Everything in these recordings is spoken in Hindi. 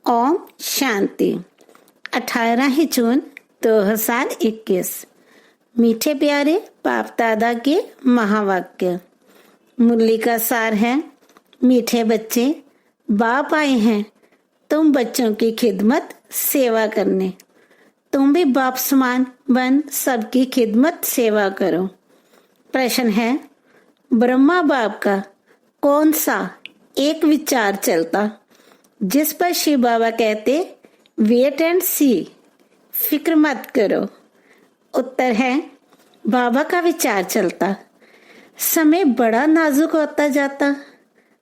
ओम शांति। 18 जून 2021। मीठे प्यारे बाप दादा के महावाक्य। मुरली का सार है, मीठे बच्चे, बाप आए हैं तुम बच्चों की खिदमत सेवा करने। तुम भी बाप समान बन सबकी खिदमत सेवा करो। प्रश्न है, ब्रह्मा बाप का कौन सा एक विचार चलता जिस पर शिव बाबा कहते वेट एंड सी, फिक्र मत करो। उत्तर है, बाबा का विचार चलता। समय बड़ा नाजुक होता जाता।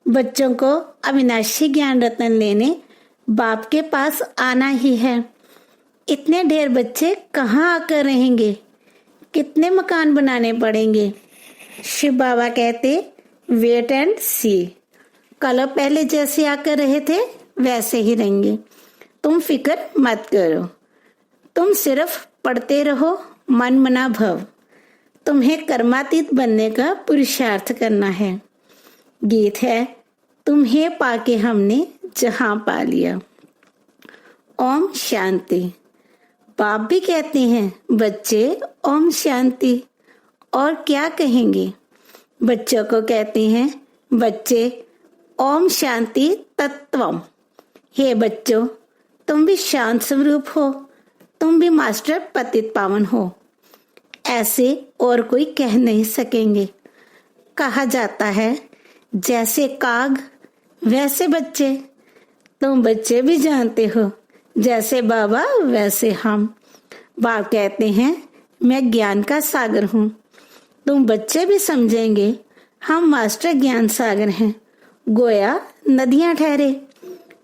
बच्चों को अविनाशी ज्ञान रत्न लेने बाप के पास आना ही है। इतने ढेर बच्चे कहाँ आकर रहेंगे, कितने मकान बनाने पड़ेंगे। शिव बाबा कहते वेट एंड सी, कल पहले जैसे आकर रहे थे वैसे ही रहेंगे। तुम फिक्र मत करो, तुम सिर्फ पढ़ते रहो मन मना भव। तुम्हें कर्मातीत बनने का पुरुषार्थ करना है। गीत है, तुम्हें पाके हमने जहां पा लिया। ओम शांति। बाप भी कहते हैं बच्चे ओम शांति, और क्या कहेंगे। बच्चों को कहते हैं बच्चे ओम शांति तत्वम। हे बच्चों, तुम भी शांत स्वरूप हो, तुम भी मास्टर पतित पावन हो। ऐसे और कोई कह नहीं सकेंगे। कहा जाता है जैसे काग वैसे बच्चे। तुम बच्चे भी जानते हो जैसे बाबा वैसे हम। बाप कहते हैं मैं ज्ञान का सागर हूँ। तुम बच्चे भी समझेंगे हम मास्टर ज्ञान सागर हैं। गोया नदियां ठहरे,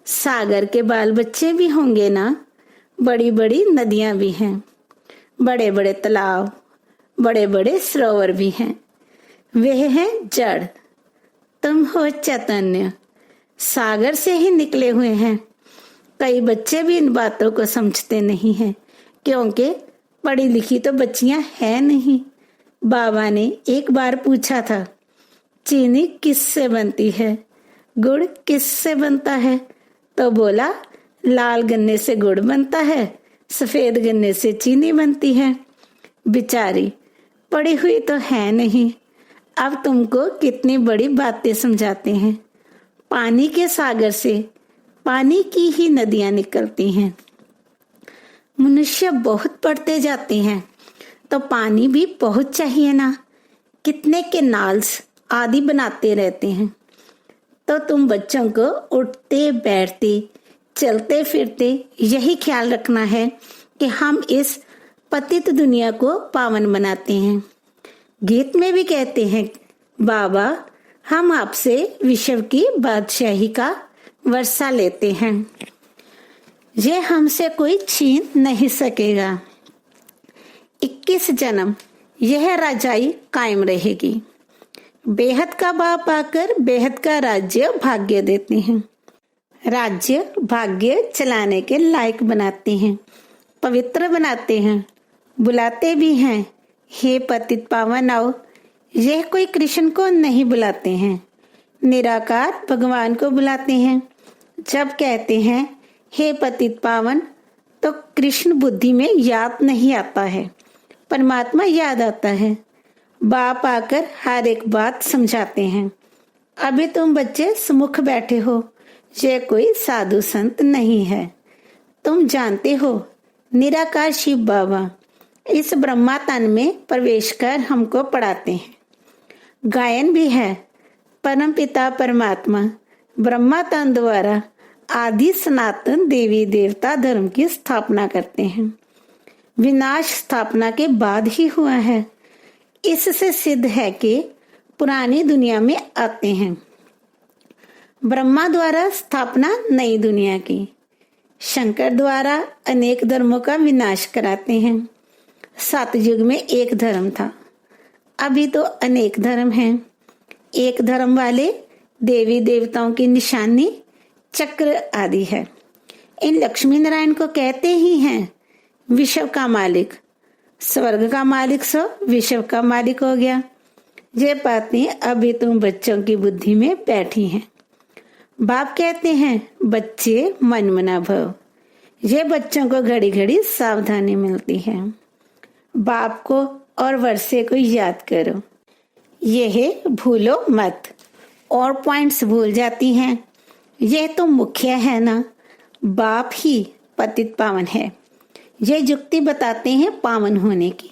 सागर के बाल बच्चे भी होंगे ना। बड़ी बड़ी नदियां भी हैं, बड़े बड़े तालाब, बड़े बड़े सरोवर भी हैं। वे हैं जड़, तुम हो चैतन्य, सागर से ही निकले हुए हैं। कई बच्चे भी इन बातों को समझते नहीं हैं, क्योंकि पढ़ी लिखी तो बच्चियां हैं नहीं। बाबा ने एक बार पूछा था, चीनी किससे बनती है, गुड़ किससे बनता है? तो बोला लाल गन्ने से गुड़ बनता है, सफेद गन्ने से चीनी बनती है। बिचारी पढ़ी हुई तो है नहीं, अब तुमको कितनी बड़ी बातें समझाते हैं। पानी के सागर से पानी की ही नदियां निकलती हैं। मनुष्य बहुत पढ़ते जाते हैं तो पानी भी बहुत चाहिए ना। कितने के नाल्स आदि बनाते रहते हैं। तो तुम बच्चों को उठते बैठते चलते फिरते यही ख्याल रखना है कि हम इस पतित दुनिया को पावन बनाते हैं। गीत में भी कहते हैं बाबा हम आपसे विश्व की बादशाही का वर्षा लेते हैं, ये हमसे कोई छीन नहीं सकेगा। 21 जन्म यह राजाई कायम रहेगी। बेहद का बाप आकर बेहद का राज्य भाग्य देते हैं। राज्य भाग्य चलाने के लायक बनाते हैं, पवित्र बनाते हैं, बुलाते भी हैं हे पतित पावन आओ। यह कोई कृष्ण को नहीं बुलाते हैं, निराकार भगवान को बुलाते हैं। जब कहते हैं हे पतित पावन तो कृष्ण बुद्धि में याद नहीं आता है, परमात्मा याद आता है। बाप आकर हर एक बात समझाते हैं। अभी तुम बच्चे सुमुख बैठे हो, ये कोई साधु संत नहीं है। तुम जानते हो निराकार शिव बाबा इस ब्रह्मा तन में प्रवेश कर हमको पढ़ाते हैं। गायन भी है, परम पिता परमात्मा ब्रह्मा तन द्वारा आदि सनातन देवी देवता धर्म की स्थापना करते हैं। विनाश स्थापना के बाद ही हुआ है। इससे सिद्ध है कि पुरानी दुनिया में आते हैं। ब्रह्मा द्वारा स्थापना नई दुनिया की। शंकर द्वारा अनेक धर्मों का विनाश कराते हैं। 7 युग में एक धर्म था, अभी तो अनेक धर्म हैं। एक धर्म वाले देवी देवताओं की निशानी चक्र आदि है। इन लक्ष्मी नारायण को कहते ही हैं विश्व का मालिक। स्वर्ग का मालिक सो विश्व का मालिक हो गया। ये बातें अभी तुम बच्चों की बुद्धि में बैठी हैं। बाप कहते हैं बच्चे मनमना भव। ये बच्चों को घड़ी घड़ी सावधानी मिलती है। बाप को और वर्षे को याद करो, यह भूलो मत। और पॉइंट्स भूल जाती हैं। यह तो मुख्य है ना, बाप ही पतित पावन है। ये युक्ति बताते हैं पावन होने की।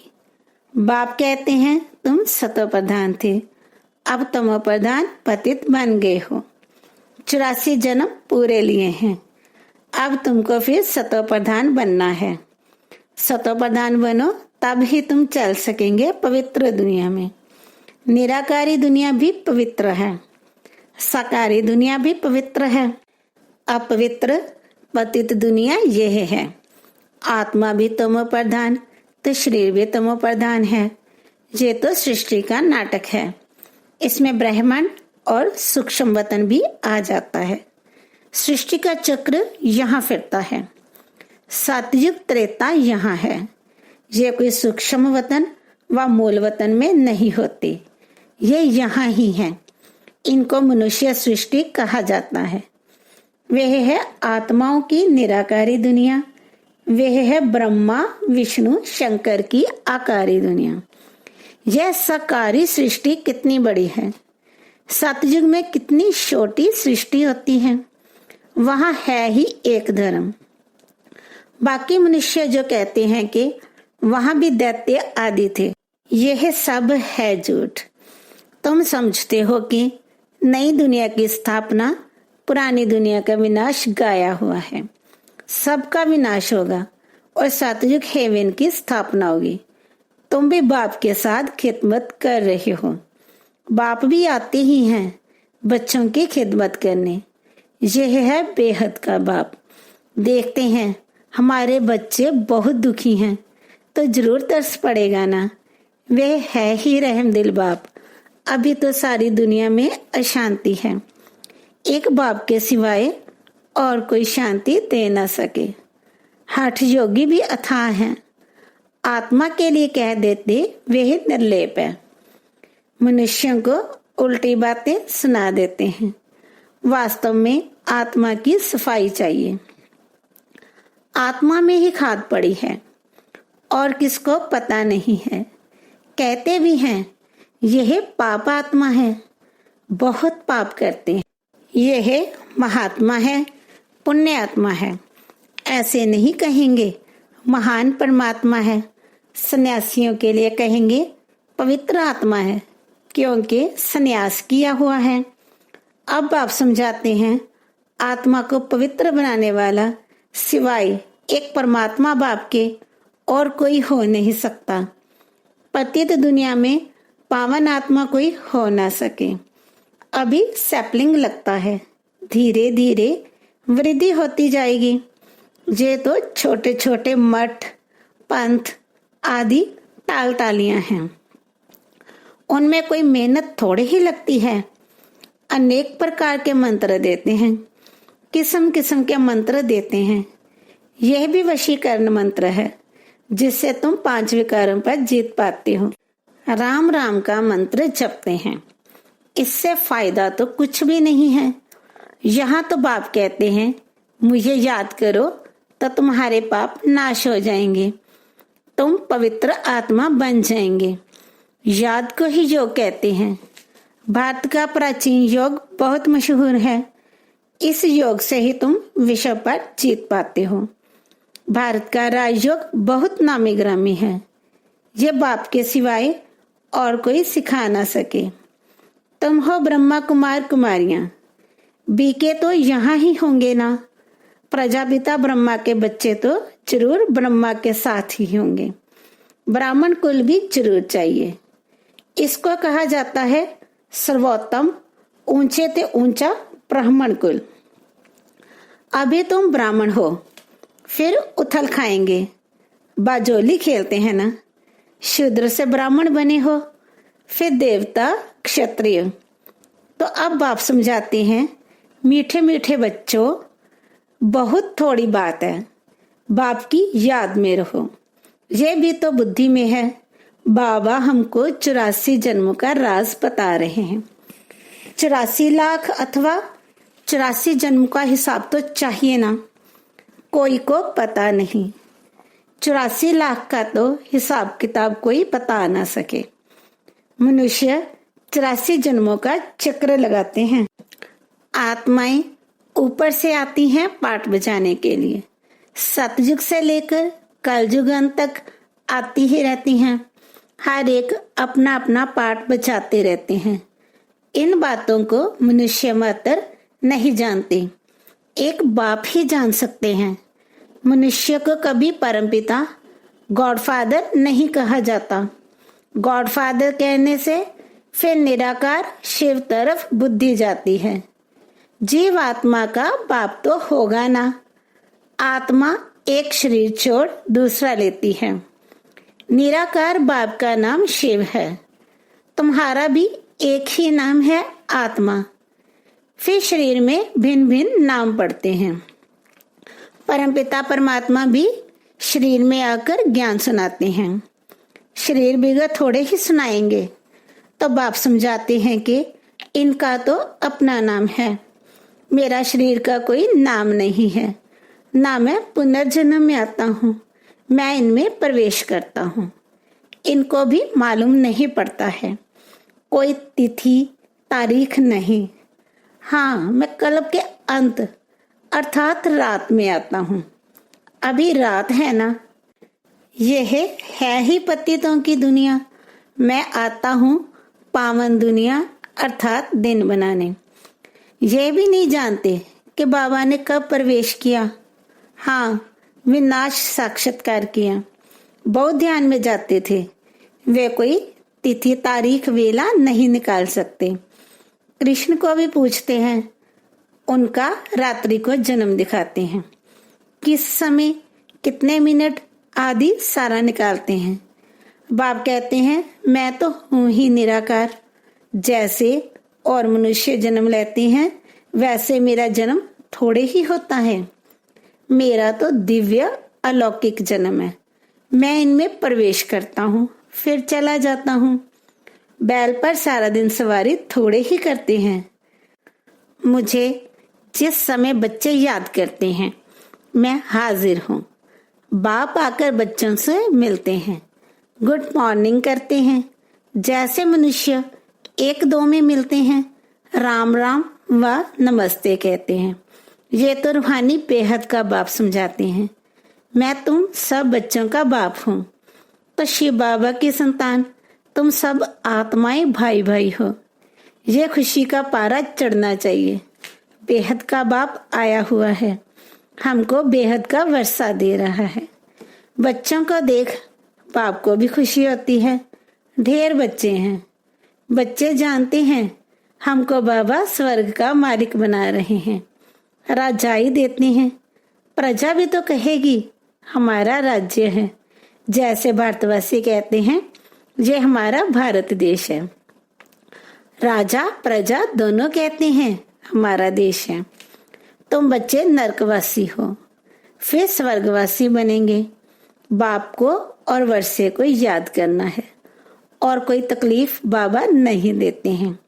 बाप कहते हैं तुम सतो प्रधान थे, अब तमो प्रधान पतित बन गए हो। 84 जन्म पूरे लिए हैं, अब तुमको फिर सतो प्रधान बनना है। सतो प्रधान बनो, तब ही तुम चल सकेंगे पवित्र दुनिया में। निराकारी दुनिया भी पवित्र है, साकारी दुनिया भी पवित्र है। अपवित्र पतित दुनिया यह है। आत्मा भी तमो प्रधान तो शरीर भी तमो प्रधान है। ये तो सृष्टि का नाटक है। इसमें ब्रह्मांड और सूक्ष्म वतन भी आ जाता है। सृष्टि का चक्र यहाँ फिरता है। सतयुग त्रेता यहाँ है। ये कोई सूक्ष्म वतन व मूल वतन में नहीं होते, ये यहाँ ही है। इनको मनुष्य सृष्टि कहा जाता है। वह है आत्माओं की निराकारी दुनिया, वह है ब्रह्मा विष्णु शंकर की आकारी दुनिया। यह साकारी सृष्टि कितनी बड़ी है। सतयुग में कितनी छोटी सृष्टि होती है। वहां है ही एक धर्म। बाकी मनुष्य जो कहते हैं कि वहां भी दैत्य आदि थे, यह सब है झूठ। तुम समझते हो कि नई दुनिया की स्थापना पुरानी दुनिया का विनाश गाया हुआ है। सबका विनाश होगा और सतयुग हेवन की स्थापना होगी। तुम भी बाप के साथ खिदमत कर रहे हो। बाप भी आते ही हैं बच्चों की खिदमत करने। यह है बेहद का बाप। देखते हैं हमारे बच्चे बहुत दुखी हैं तो जरूर तरस पड़ेगा ना। वह है ही रहमदिल बाप। अभी तो सारी दुनिया में अशांति है। एक बाप के सिवाय और कोई शांति दे ना सके। हठ योगी भी अथाह हैं। आत्मा के लिए कह देते वह निर्लेप है। मनुष्यों को उल्टी बातें सुना देते हैं। वास्तव में आत्मा की सफाई चाहिए। आत्मा में ही खाद पड़ी है और किसको पता नहीं है। कहते भी हैं यह पाप आत्मा है, बहुत पाप करते हैं। यह महात्मा है, पुण्य आत्मा है, ऐसे नहीं कहेंगे। महान परमात्मा है। सन्यासियों के लिए कहेंगे पवित्र आत्मा है, क्योंकि सन्यास किया हुआ है। अब आप समझाते हैं आत्मा को पवित्र बनाने वाला सिवाय एक परमात्मा बाप के और कोई हो नहीं सकता। पतित दुनिया में पावन आत्मा कोई हो ना सके। अभी सैपलिंग लगता है, धीरे धीरे वृद्धि होती जाएगी। ये तो छोटे छोटे मठ पंथ आदि तालियां हैं। उनमें कोई मेहनत थोड़ी ही लगती है। अनेक प्रकार के मंत्र देते हैं, किस्म किस्म के मंत्र देते हैं। यह भी वशीकरण मंत्र है जिससे तुम 5 विकारों पर जीत पाते हो। राम राम का मंत्र जपते हैं, इससे फायदा तो कुछ भी नहीं है। यहाँ तो बाप कहते हैं मुझे याद करो तो तुम्हारे पाप नाश हो जाएंगे, तुम पवित्र आत्मा बन जाएंगे। याद को ही योग कहते हैं। भारत का प्राचीन योग बहुत मशहूर है। इस योग से ही तुम विश्व पर जीत पाते हो। भारत का राजयोग बहुत नामी ग्रामी है। ये बाप के सिवाय और कोई सिखा ना सके। तुम हो ब्रह्मा कुमार कुमारियां, बीके तो यहाँ ही होंगे ना। प्रजापिता ब्रह्मा के बच्चे तो जरूर ब्रह्मा के साथ ही होंगे। ब्राह्मण कुल भी जरूर चाहिए। इसको कहा जाता है सर्वोत्तम ऊंचे ते ऊंचा ब्राह्मण कुल। अभी तुम ब्राह्मण हो, फिर उथल खाएंगे, बाजोली खेलते हैं ना। शूद्र से ब्राह्मण बने हो, फिर देवता क्षत्रिय। तो अब बाप समझाते हैं मीठे मीठे बच्चों, बहुत थोड़ी बात है, बाप की याद में रहो। ये भी तो बुद्धि में है। बाबा हमको 84 जन्मों का राज बता रहे हैं। 84 लाख अथवा 84 जन्म का हिसाब तो चाहिए ना, कोई को पता नहीं। 84 लाख का तो हिसाब किताब कोई बता ना सके। मनुष्य 84 जन्मों का चक्र लगाते हैं। आत्माएं ऊपर से आती हैं पाठ बजाने के लिए, सतयुग से लेकर कलयुग अंत तक आती ही रहती हैं। हर एक अपना अपना पाठ बजाते रहते हैं। इन बातों को मनुष्य मात्र नहीं जानते, एक बाप ही जान सकते हैं। मनुष्य को कभी परमपिता गॉडफादर नहीं कहा जाता। गॉडफादर कहने से फिर निराकार शिव तरफ बुद्धि जाती है। जीव आत्मा का बाप तो होगा ना। आत्मा एक शरीर छोड़ दूसरा लेती है। निराकार बाप का नाम शिव है। तुम्हारा भी एक ही नाम है, आत्मा। फिर शरीर में भिन्न भिन्न नाम पड़ते हैं। परमपिता परमात्मा भी शरीर में आकर ज्ञान सुनाते हैं। शरीर बिगड़ थोड़े ही सुनाएंगे, तो बाप समझाते हैं कि इनका तो अपना नाम है, मेरा शरीर का कोई नाम नहीं है ना। मैं पुनर्जन्म में आता हूँ, मैं इनमें प्रवेश करता हूँ। इनको भी मालूम नहीं पड़ता है, कोई तिथि तारीख नहीं। हाँ, मैं कल्प के अंत अर्थात रात में आता हूँ। अभी रात है ना। यह है ही पतितों की दुनिया। मैं आता हूँ पावन दुनिया अर्थात दिन बनाने। ये भी नहीं जानते कि बाबा ने कब प्रवेश किया। हाँ, विनाश साक्षात्कार किया। बहुत ध्यान में जाते थे। वे कोई तिथि तारीख वेला नहीं निकाल सकते। कृष्ण को भी पूछते हैं, उनका रात्रि को जन्म दिखाते हैं। किस समय, कितने मिनट आदि सारा निकालते हैं। बाप कहते हैं, मैं तो हूं ही निराकार। जैसे और मनुष्य जन्म लेते हैं, वैसे मेरा जन्म थोड़े ही होता है। मेरा तो दिव्य अलौकिक जन्म है। मैं इनमें प्रवेश करता हूँ, फिर चला जाता हूँ। बैल पर सारा दिन सवारी थोड़े ही करते हैं। मुझे जिस समय बच्चे याद करते हैं, मैं हाजिर हूँ। बाप आकर बच्चों से मिलते हैं, गुड मॉर्निंग करते हैं। जैसे मनुष्य एक दो में मिलते हैं, राम राम व नमस्ते कहते हैं। ये तो रूहानी बेहद का बाप समझाते हैं। मैं तुम सब बच्चों का बाप हूँ। तो शिव बाबा की संतान तुम सब आत्माएं भाई भाई हो। ये खुशी का पारा चढ़ना चाहिए। बेहद का बाप आया हुआ है, हमको बेहद का वर्षा दे रहा है। बच्चों को देख बाप को भी खुशी होती है। ढेर बच्चे हैं। बच्चे जानते हैं हमको बाबा स्वर्ग का मालिक बना रहे हैं, राजाई देते हैं। प्रजा भी तो कहेगी हमारा राज्य है। जैसे भारतवासी कहते हैं ये हमारा भारत देश है। राजा प्रजा दोनों कहते हैं हमारा देश है। तुम बच्चे नरकवासी हो, फिर स्वर्गवासी बनेंगे। बाप को और वर्षे को याद करना है और कोई तकलीफ बाबा नहीं देते हैं।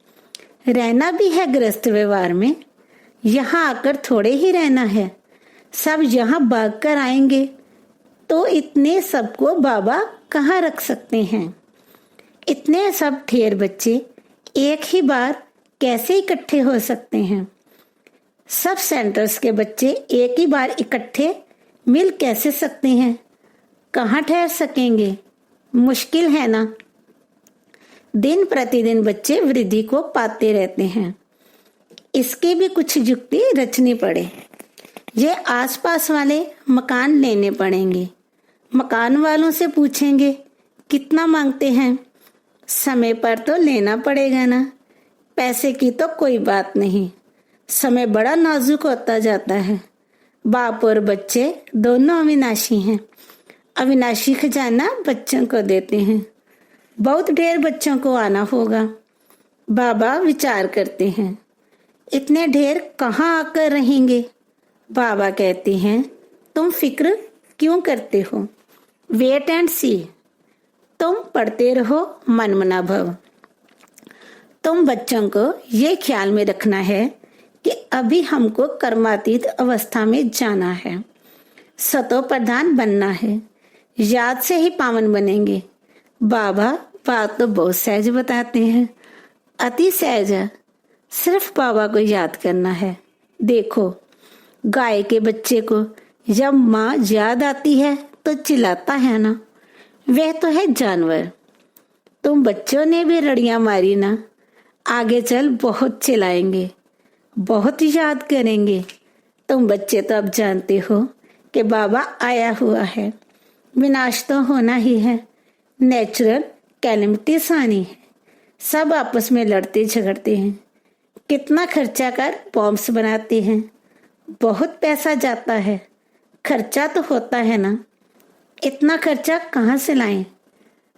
रहना भी है गृहस्थ व्यवहार में। यहाँ आकर थोड़े ही रहना है, सब यहाँ भाग कर आएंगे, तो इतने सबको बाबा कहाँ रख सकते हैं। इतने सब ढेर बच्चे एक ही बार कैसे इकट्ठे हो सकते हैं। सब सेंटर्स के बच्चे एक ही बार इकट्ठे मिल कैसे सकते हैं। कहाँ ठहर सकेंगे, मुश्किल है ना। दिन प्रतिदिन बच्चे वृद्धि को पाते रहते हैं। इसकी भी कुछ युक्ति रचनी पड़े। ये आसपास वाले मकान लेने पड़ेंगे। मकान वालों से पूछेंगे कितना मांगते हैं। समय पर तो लेना पड़ेगा ना। पैसे की तो कोई बात नहीं, समय बड़ा नाजुक होता जाता है। बाप और बच्चे दोनों अविनाशी हैं। अविनाशी खजाना बच्चों को देते हैं। बहुत ढेर बच्चों को आना होगा। बाबा विचार करते हैं इतने ढेर कहाँ आकर रहेंगे। बाबा कहते हैं तुम फिक्र क्यों करते हो, वेट एंड सी। तुम पढ़ते रहो मन मना भव। तुम बच्चों को ये ख्याल में रखना है कि अभी हमको कर्मातीत अवस्था में जाना है, सतो प्रधान बनना है, याद से ही पावन बनेंगे। बाबा बात तो बहुत सहज बताते हैं, अति सहज है, सिर्फ बाबा को याद करना है। देखो गाय के बच्चे को जब माँ याद आती है तो चिल्लाता है ना, वह तो है जानवर। तुम बच्चों ने भी रड़ियां मारी ना, आगे चल बहुत चिल्लाएंगे, बहुत याद करेंगे। तुम बच्चे तो अब जानते हो कि बाबा आया हुआ है, विनाश तो होना ही है, नेचुरल कैलेमिटीज आनी है। सब आपस में लड़ते झगड़ते हैं, कितना खर्चा कर बॉम्ब्स बनाते हैं, बहुत पैसा जाता है, खर्चा तो होता है ना, इतना खर्चा कहाँ से लाएं?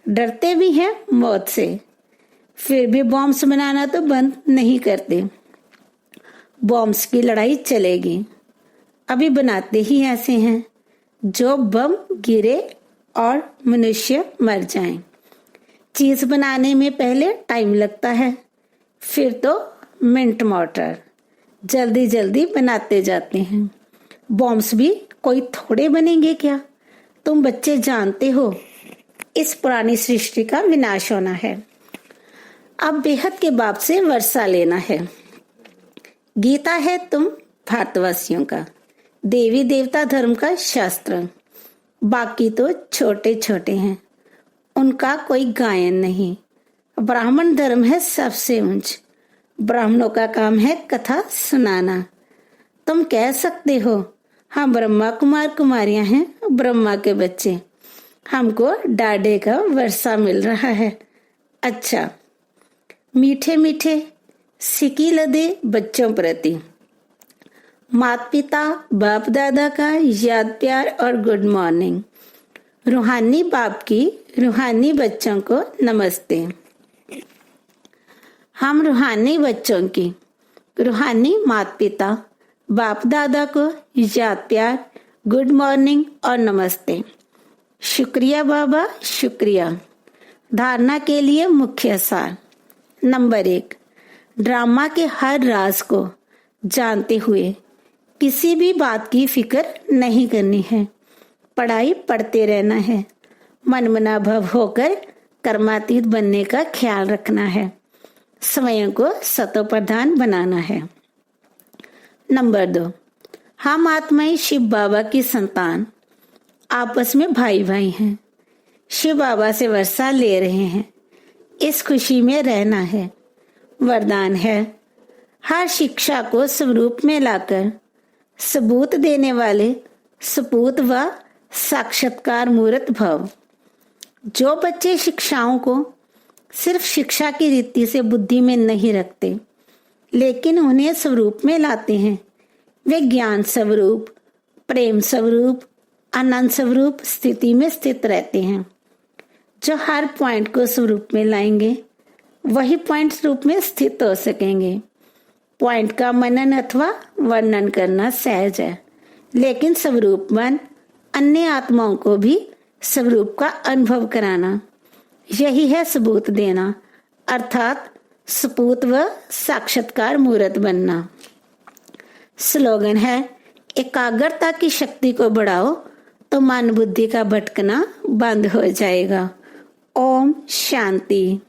डरते भी हैं मौत से, फिर भी बॉम्ब्स बनाना तो बंद नहीं करते। बॉम्ब्स की लड़ाई चलेगी, अभी बनाते ही ऐसे हैं जो बम गिरे और मनुष्य मर जाएं। चीज बनाने में पहले टाइम लगता है, फिर तो मिंट मोटर, जल्दी जल्दी बनाते जाते हैं। बॉम्ब्स भी कोई थोड़े बनेंगे क्या? तुम बच्चे जानते हो इस पुरानी सृष्टि का विनाश होना है। अब बेहद के बाप से वर्षा लेना है। गीता है तुम भारतवासियों का, देवी देवता धर्म का शास्त्र। बाकी तो छोटे छोटे हैं, उनका कोई गायन नहीं। ब्राह्मण धर्म है सबसे ऊंच, ब्राह्मणों का काम है कथा सुनाना। तुम कह सकते हो हम ब्रह्मा कुमार कुमारियां हैं, ब्रह्मा के बच्चे, हमको डाडे का वर्षा मिल रहा है। अच्छा, मीठे मीठे सिकी लदे बच्चों प्रति माता पिता बाप दादा का याद प्यार और गुड मॉर्निंग। रूहानी बाप की रूहानी बच्चों को नमस्ते। हम रूहानी बच्चों की रूहानी माता पिता बाप दादा को याद प्यार, गुड मॉर्निंग और नमस्ते। शुक्रिया बाबा, शुक्रिया। धारणा के लिए मुख्य सार। नंबर 1, ड्रामा के हर राज को जानते हुए किसी भी बात की फिक्र नहीं करनी है। पढ़ाई पढ़ते रहना है, मनमना भव होकर कर्मातीत बनने का ख्याल रखना है, स्वयं को सतो प्रधान बनाना है। नंबर 2, हम आत्माएं शिव बाबा की संतान, आपस में भाई भाई हैं, शिव बाबा से वर्षा ले रहे हैं, इस खुशी में रहना है। वरदान है हर शिक्षा को स्वरूप में लाकर सबूत देने वाले सपूत व साक्षात्कार मूर्त भव। जो बच्चे शिक्षाओं को सिर्फ शिक्षा की रीति से बुद्धि में नहीं रखते, लेकिन उन्हें स्वरूप में लाते हैं, वे ज्ञान स्वरूप, प्रेम स्वरूप, आनंद स्वरूप स्थिति में स्थित रहते हैं। जो हर पॉइंट को स्वरूप में लाएंगे वही पॉइंट रूप में स्थित हो सकेंगे। पॉइंट का मनन अथवा वर्णन करना सहज है, लेकिन स्वरूप मन अन्य आत्माओं को भी स्वरूप का अनुभव कराना, यही है सबूत देना, अर्थात सपूत व साक्षात्कार मूर्त बनना। स्लोगन है एकाग्रता की शक्ति को बढ़ाओ तो मन बुद्धि का भटकना बंद हो जाएगा। ओम शांति।